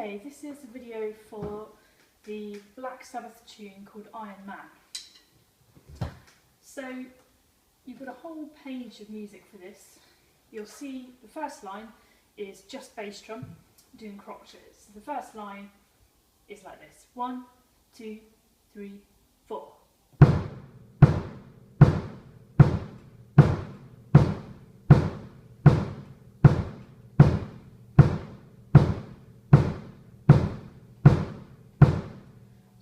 Okay, this is a video for the Black Sabbath tune called Iron Man. So you've got a whole page of music for this. You'll see the first line is just bass drum doing crotchets. So the first line is like this: 1, 2, 3, 4.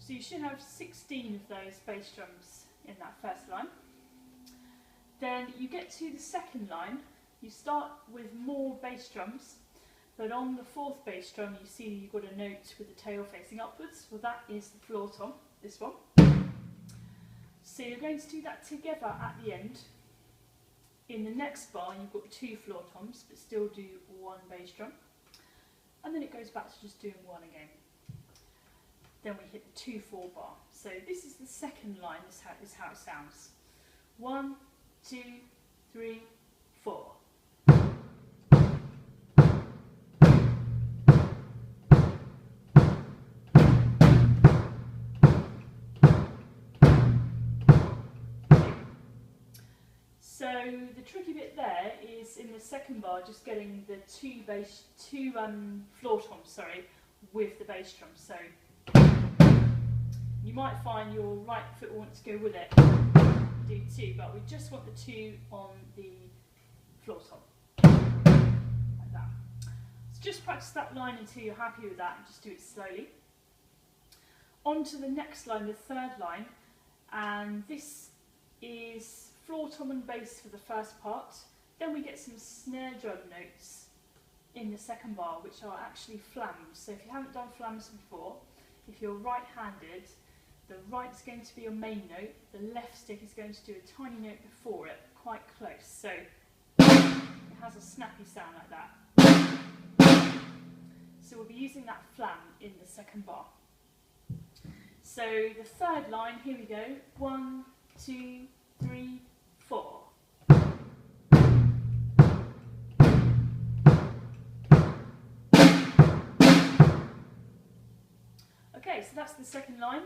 So you should have 16 of those bass drums in that first line. Then you get to the second line, you start with more bass drums, but on the fourth bass drum you see you've got a note with the tail facing upwards. Well, that is the floor tom, this one. So you're going to do that together at the end. In the next bar you've got 2 floor toms, but still do 1 bass drum. And then it goes back to just doing 1 again. Then we hit the 2/4 bar. So this is the second line, this is how it sounds. 1, 2, 3, 4. So the tricky bit there is in the second bar, just getting the 2 floor toms, with the bass drum. So you might find your right foot will want to go with it, do 2, but we just want the 2 on the floor tom, like that. So just practice that line until you're happy with that and just do it slowly. On to the next line, the third line, and this is floor tom and bass for the first part. Then we get some snare drum notes in the second bar, which are actually flams. So if you haven't done flams before, if you're right-handed, the right's going to be your main note, the left stick is going to do a tiny note before it, quite close. So it has a snappy sound like that. So we'll be using that flam in the second bar. So the third line, here we go. 1, 2, 3, 4. Okay, so that's the second line.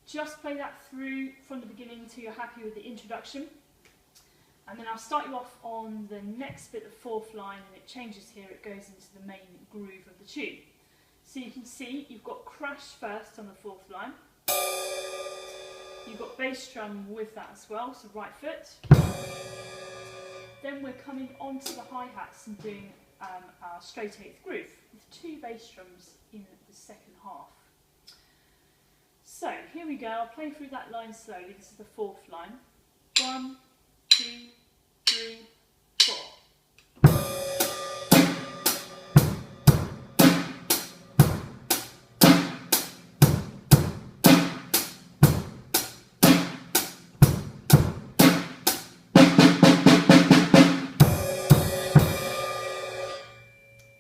Just play that through from the beginning until you're happy with the introduction. And then I'll start you off on the next bit, the fourth line, and it changes here, it goes into the main groove of the tune. So you can see you've got crash first on the fourth line. You've got bass drum with that as well, so right foot. Then we're coming onto the hi-hats and doing our straight eighth groove with 2 bass drums in the second half. So here we go, I'll play through that line slowly. This is the fourth line. 1, 2, 3, 4.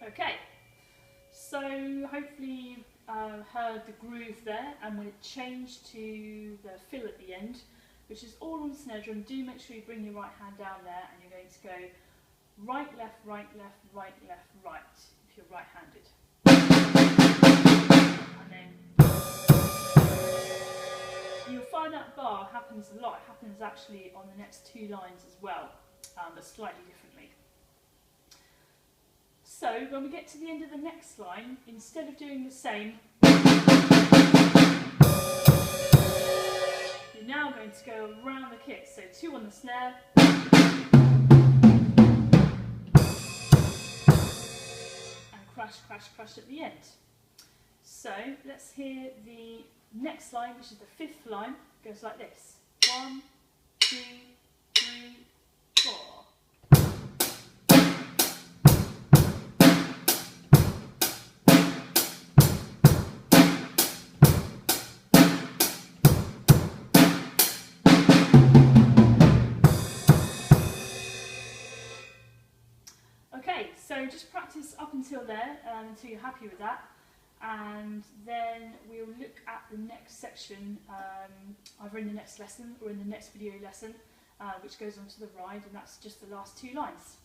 Okay, so hopefully you've heard the groove there, and when it changed to the fill at the end, which is all on the snare drum, do make sure you bring your right hand down there, and you're going to go right, left, right, left, right, left, right, if you're right-handed. And then you'll find that bar happens a lot. It happens actually on the next 2 lines as well, but slightly differently. So when we get to the end of the next line, instead of doing the same, you're now going to go around the kit. So 2 on the snare, and crash, crash, crash at the end. So let's hear the next line, which is the fifth line. It goes like this: 1, 2, 3, 4. Okay, so just practice up until there, until you're happy with that, and then we'll look at the next section, either in the next lesson or in the next video lesson, which goes on to the ride, and that's just the last 2 lines.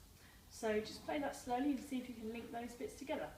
So just play that slowly and see if you can link those bits together.